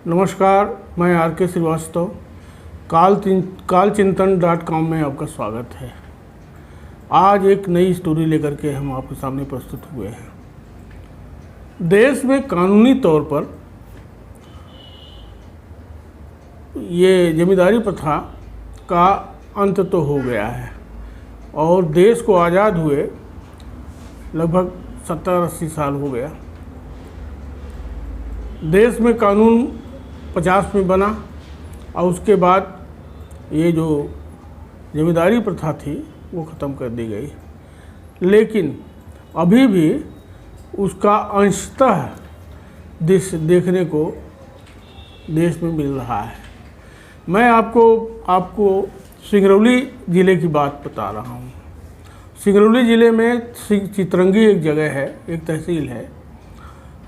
नमस्कार, मैं आर.के. श्रीवास्तव कालचिंतन.com में आपका स्वागत है। आज एक नई स्टोरी लेकर के हम आपके सामने प्रस्तुत हुए हैं। देश में कानूनी तौर पर ये जमींदारी प्रथा का अंत तो हो गया है और देश को आज़ाद हुए लगभग 70-80 साल हो गया। देश में कानून 50 में बना और उसके बाद ये जो जमींदारी प्रथा थी वो ख़त्म कर दी गई, लेकिन अभी भी उसका अंशतः देखने को देश में मिल रहा है। मैं आपको सिंगरौली ज़िले की बात बता रहा हूँ। सिंगरौली ज़िले में चितरंगी एक जगह है, एक तहसील है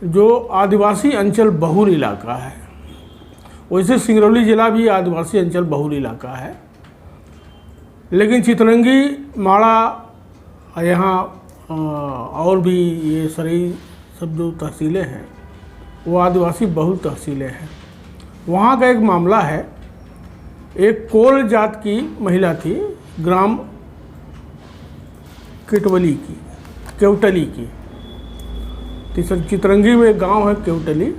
जो आदिवासी अंचल बहुल इलाका है। वैसे सिंगरौली ज़िला भी आदिवासी अंचल बहुल इलाका है, लेकिन चितरंगी, माड़ा, यहाँ और भी ये सारी सब जो तहसीलें हैं वो आदिवासी बहुल तहसीलें हैं। वहाँ का एक मामला है, एक कोल जात की महिला थी, ग्राम केवटली की चितरंगी में एक गांव है केवटली,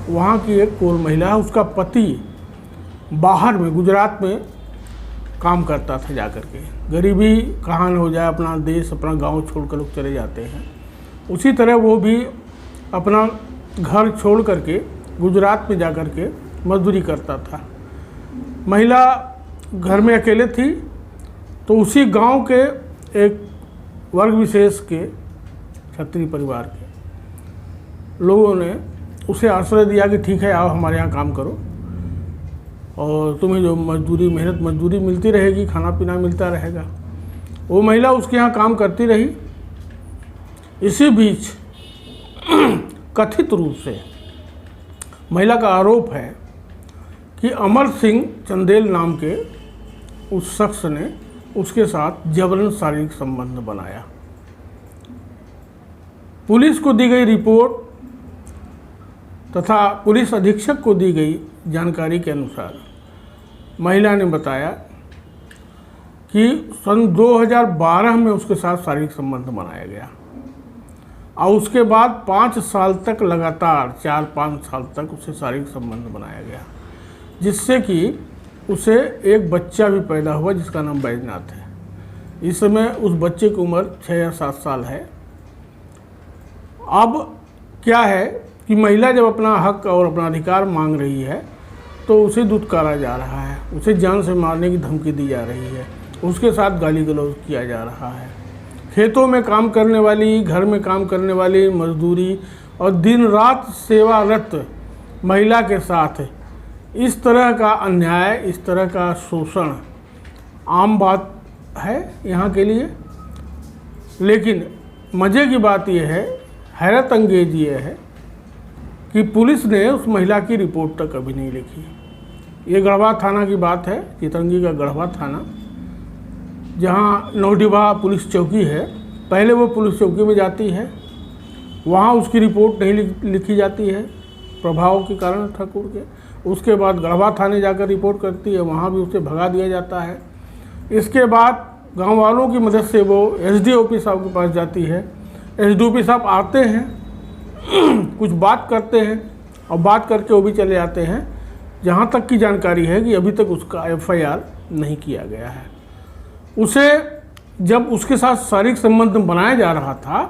वहाँ की एक कोल महिला है। उसका पति बाहर में गुजरात में काम करता था जाकर के। गरीबी कहाँ न हो जाए, अपना देश अपना गांव छोड़कर लोग चले जाते हैं, उसी तरह वो भी अपना घर छोड़ करके गुजरात में जाकर के मजदूरी करता था। महिला घर में अकेले थी, तो उसी गांव के एक वर्ग विशेष के क्षत्रिय परिवार के लोगों ने उसे आश्रय दिया कि ठीक है, आओ हमारे यहाँ काम करो और तुम्हें जो मेहनत मजदूरी मिलती रहेगी, खाना पीना मिलता रहेगा। वो महिला उसके यहाँ काम करती रही। इसी बीच कथित रूप से महिला का आरोप है कि अमर सिंह चंदेल नाम के उस शख्स ने उसके साथ जबरन शारीरिक संबंध बनाया। पुलिस को दी गई रिपोर्ट तथा पुलिस अधीक्षक को दी गई जानकारी के अनुसार महिला ने बताया कि सन 2012 में उसके साथ शारीरिक संबंध बनाया गया और उसके बाद 5 साल तक लगातार 4-5 साल तक उससे शारीरिक संबंध बनाया गया, जिससे कि उसे एक बच्चा भी पैदा हुआ जिसका नाम बैजनाथ है। इस समय उस बच्चे की उम्र 6 या 7 साल है। अब क्या है कि महिला जब अपना हक और अपना अधिकार मांग रही है तो उसे दुत्कारा जा रहा है, उसे जान से मारने की धमकी दी जा रही है, उसके साथ गाली गलौज किया जा रहा है। खेतों में काम करने वाली, घर में काम करने वाली, मजदूरी और दिन रात सेवारत महिला के साथ इस तरह का अन्याय, इस तरह का शोषण आम बात है यहाँ के लिए। लेकिन मज़े की बात यह है, हैरत अंगेज ये है कि पुलिस ने उस महिला की रिपोर्ट तक अभी नहीं लिखी। ये गढ़वा थाना की बात है, चितरंगी का गढ़वा थाना, जहाँ नौडिभा पुलिस चौकी है। पहले वो पुलिस चौकी में जाती है, वहाँ उसकी रिपोर्ट नहीं लिखी जाती है प्रभाव के कारण ठाकुर के। उसके बाद गढ़वा थाने जाकर रिपोर्ट करती है, वहाँ भी उसे भगा दिया जाता है। इसके बाद गांव वालों की मदद से वो एसडीओपी साहब के पास जाती है। एसडीओपी साहब आते हैं, कुछ बात करते हैं और बात करके वो भी चले जाते हैं। जहाँ तक की जानकारी है कि अभी तक उसका FIR नहीं किया गया है। उसे जब उसके साथ शारीरिक संबंध बनाया जा रहा था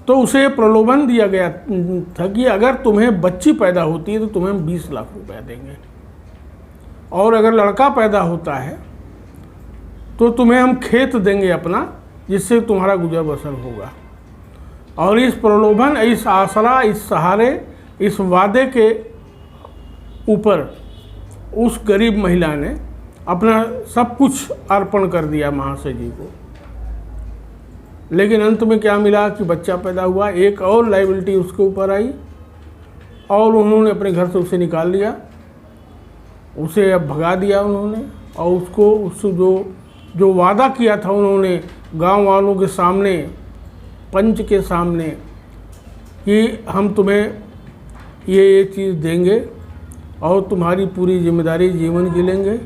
तो उसे प्रलोभन दिया गया था कि अगर तुम्हें बच्ची पैदा होती है तो तुम्हें हम 20 लाख रुपया देंगे, और अगर लड़का पैदा होता है तो तुम्हें हम खेत देंगे अपना, जिससे तुम्हारा गुजर बसर होगा। और इस प्रलोभन, इस आसरा, इस सहारे, इस वादे के ऊपर उस गरीब महिला ने अपना सब कुछ अर्पण कर दिया महाशय जी को। लेकिन अंत में क्या मिला कि बच्चा पैदा हुआ, एक और लायबिलिटी उसके ऊपर आई और उन्होंने अपने घर से उसे निकाल लिया, उसे अब भगा दिया उन्होंने। और उसको जो वादा किया था उन्होंने गांव वालों के सामने, पंच के सामने, कि हम तुम्हें ये चीज़ देंगे, और तुम्हारी पूरी जिम्मेदारी जीवन की लेंगे।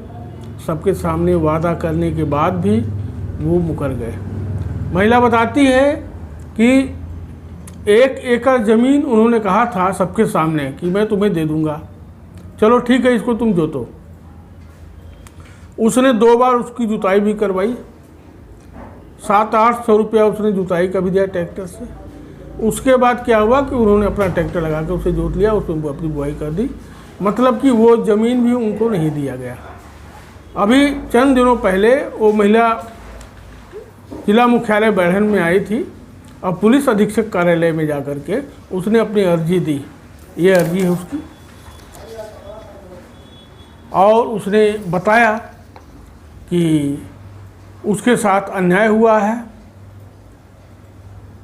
सबके सामने वादा करने के बाद भी वो मुकर गए। महिला बताती है कि 1 एकड़ ज़मीन उन्होंने कहा था सबके सामने कि मैं तुम्हें दे दूंगा, चलो ठीक है इसको तुम जोतो। उसने 2 बार उसकी जुताई भी करवाई, 700-800 रुपया उसने जुताई का भी दिया ट्रैक्टर से। उसके बाद क्या हुआ कि उन्होंने अपना ट्रैक्टर लगा कर उसे जोत लिया, उसमें अपनी बुआई कर दी। मतलब कि वो ज़मीन भी उनको नहीं दिया गया। अभी चंद दिनों पहले वो महिला जिला मुख्यालय बैढ़न में आई थी और पुलिस अधीक्षक कार्यालय में जाकर के उसने अपनी अर्जी दी। ये अर्जी है उसकी, और उसने बताया कि उसके साथ अन्याय हुआ है।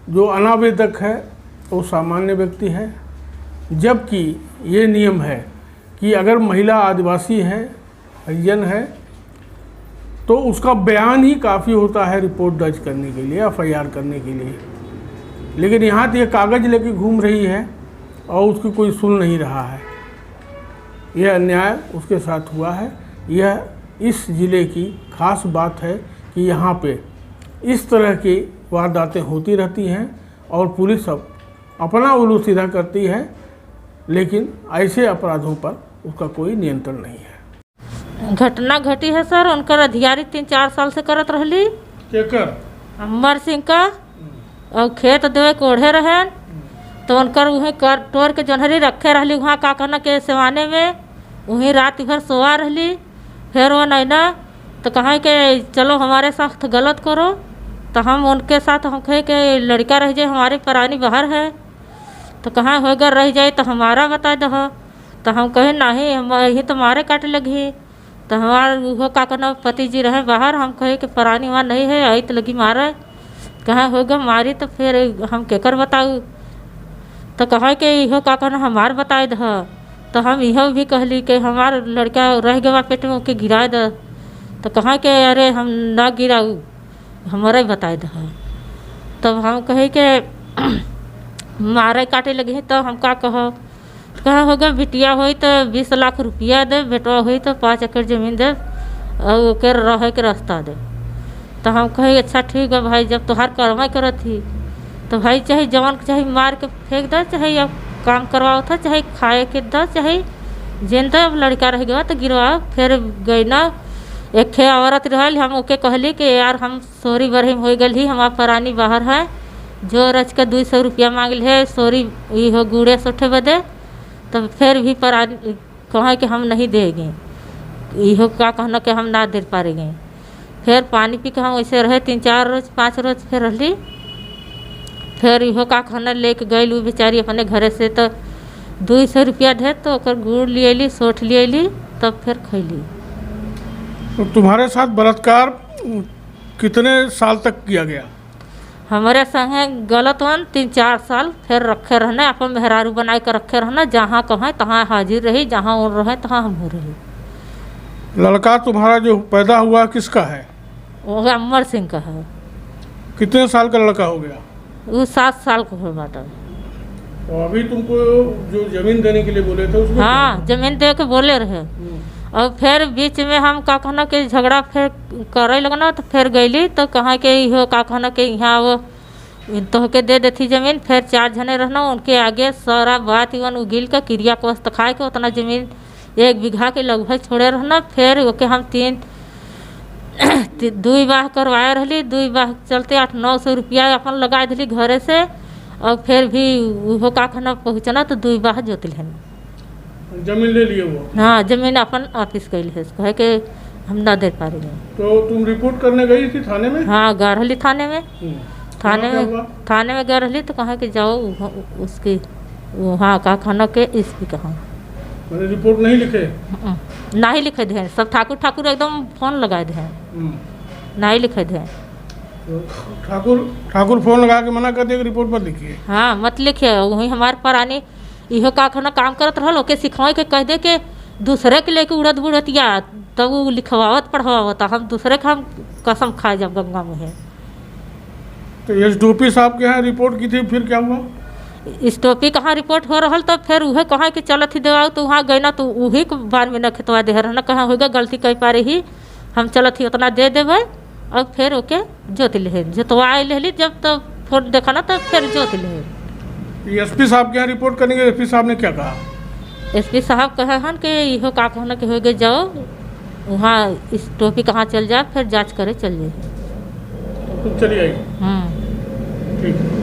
जो अनावेदक है वो सामान्य व्यक्ति है, जबकि ये नियम है कि अगर महिला आदिवासी है, हरिजन है, तो उसका बयान ही काफ़ी होता है रिपोर्ट दर्ज करने के लिए, एफआईआर करने के लिए। लेकिन यहाँ तो ये कागज़ लेके घूम रही है और उसकी कोई सुन नहीं रहा है। यह अन्याय उसके साथ हुआ है। यह इस ज़िले की खास बात है कि यहाँ पे इस तरह की वारदातें होती रहती हैं और पुलिस अब अपना उल्लू सीधा करती है, लेकिन ऐसे अपराधों पर उसका कोई नियंत्रण नहीं है। घटना घटी है सर, उनकर अधिकारी 3-4 साल से करत रहली। केकर? अमर सिंह का। और खेत देवे कोढ़े रहे तो उनकर वहीं कर टोर के जोनहरी रखे रहली वहाँ का कहना के सिवाने में, वहीं रात भर सोआ रहली। फिर वो नैना तो कहा कि चलो हमारे साथ गलत करो, तो हम उनके साथ हम कहे कि लड़का रह जाए, हमारी परानी बाहर है, तो कहाँ होगा रह जाए तो हमारा बता दो। तो हम कहे नहीं, हम यही तो मारे काटे लगी। तो हमारे वो का कहना पति जी रहे बाहर, हम कहे कि परानी वहाँ नहीं है, आई तो लगी मारे। कहाँ होगा मारी तो फिर हम केकर बताऊ। तो कहा कि इहो का कहना हमार बताए दह। तो हम इहो भी कहली कि हमार लड़का रह गया पेट में, ओके गिरा द। तो कहा कि अरे हम ना गिराऊ, हमारे बताए दह। तब हम कहे कि मारे काटे लगे तो हम का कहा होगा बिटिया हुई तो 20 लाख रुपया दे, बेटवा हुई तो 5 एकड़ ज़मीन दे और ओके रहे के रास्ता दे। तो हम कहे अच्छा ठीक है भाई, जब तोहार करवाई करत थी तो भाई चाहे जवान चाहे मार के फेंक दो, चाहे अब काम करवाओ था, चाहे खाए के दो, चाहे जेन दो। अब लड़का रह गया तो गिरवाओ। फिर गई ना एक औरत रहल, हम ओके कहली कि यार हम सोरी बरहिम हो गई ही, हमार परानी बाहर है, जो रच के 200 रुपया मांगल है सोरी हो गुड़े सोठे बदे। तब फिर भी परानी कहा कि हम नहीं देंगे, इहो का कहना कि हम ना दे पाएंगे। फिर पानी पी के हम वैसे रहे 3-4 रोज 5 रोज फिर रहली। फिर इहो का कहना लेके गई वो बेचारी अपने घरे से, तो 200 रुपया दे तो ओकर गुड़ ले ली, सोठ ले ली, तब फिर खैली। तो तुम्हारे साथ बलात्कार कितने साल तक किया गया? हमारे संगे गलत वन 3-4 साल फिर रखे रहना, अपन मेहरारू बनाए कर रखे रहना, जहाँ कहें तहाँ हाजिर रही, जहाँ वो रहे तहाँ हम रही। लड़का तुम्हारा जो पैदा हुआ किसका है? वो अमर सिंह का है। कितने साल का लड़का हो गया? वो 7 साल का हो बाटा। और अभी तुमको जो जमीन देने के लिए बोले थे उसमें? हाँ, जमीन दे के बोले रहे। और फिर बीच में हम का कहना कि झगड़ा फिर करे लगना, तो फिर गईली तो कहा कि इहो का कहना कि यहाँ वो तोहके दे देती ज़मीन। फिर 4 जने रहना, उनके आगे सारा बात इवन उगिल के क्रिया को खाए के उतना ज़मीन 1 बीघा के लगभग छोड़े रहना। फिर ओके हम 2 बाह करवाए रहली, 2 बाह चलते 800-900 रुपया अपन लगा दिली घरे से। और फिर भी वो का कहना पहुँचना तो 2 बाह जोतिल है। जमीन ले लिए वो? हाँ, जमीन अपन ऑफिस गई है, कहे कि हम ना दे पा रहे। तो तुम रिपोर्ट करने गई थी थाने में? हाँ, गए रहली थाने में। थाने में गए रहली तो कहा कि जाओ उसकी वहाँ का खाना के इस भी कहा मैंने रिपोर्ट नहीं लिखे? नहीं लिखे थे सब, ठाकुर एकदम फोन लगाए थे, नहीं लिखे थे। ठाकुर फोन लगा के मना कर दिया कि रिपोर्ट मत लिखिए। हाँ, मत लिखिए। वहीं हमारे परानी इहो का खाना काम करत रहल, ओके सिखवाए के कह दे के दूसरे के लेके उड़द बुड़तिया, तब वो लिखवावत पढ़वावत, हम दूसरे का हम कसम खाए जब गंगा में है। तो एसडीओपी साहब के यहाँ रिपोर्ट की थी, फिर क्या हुआ? स्टोपी कहाँ रिपोर्ट हो रहा तो फिर उहे कहाँ कि चलत ही देवा तो वहाँ गई ना तो वही के बार में न खेतवा दे रहा कहाँ होगा गलती कह पा रही हम चलत ही उतना दे देवे और फिर ओके जोत ले जोतवा ले जब तब फोन देखा ना तो फिर जोत ले। एसपी साहब के यहाँ रिपोर्ट करेंगे, एसपी साहब ने क्या कहा? एसपी साहब कहे हन कि इहो का कहना कि हो गए जाओ वहाँ स्टोपी कहाँ चल जाए फिर जांच करे चल जाए। चलिए आइए। हम्म। ठीक।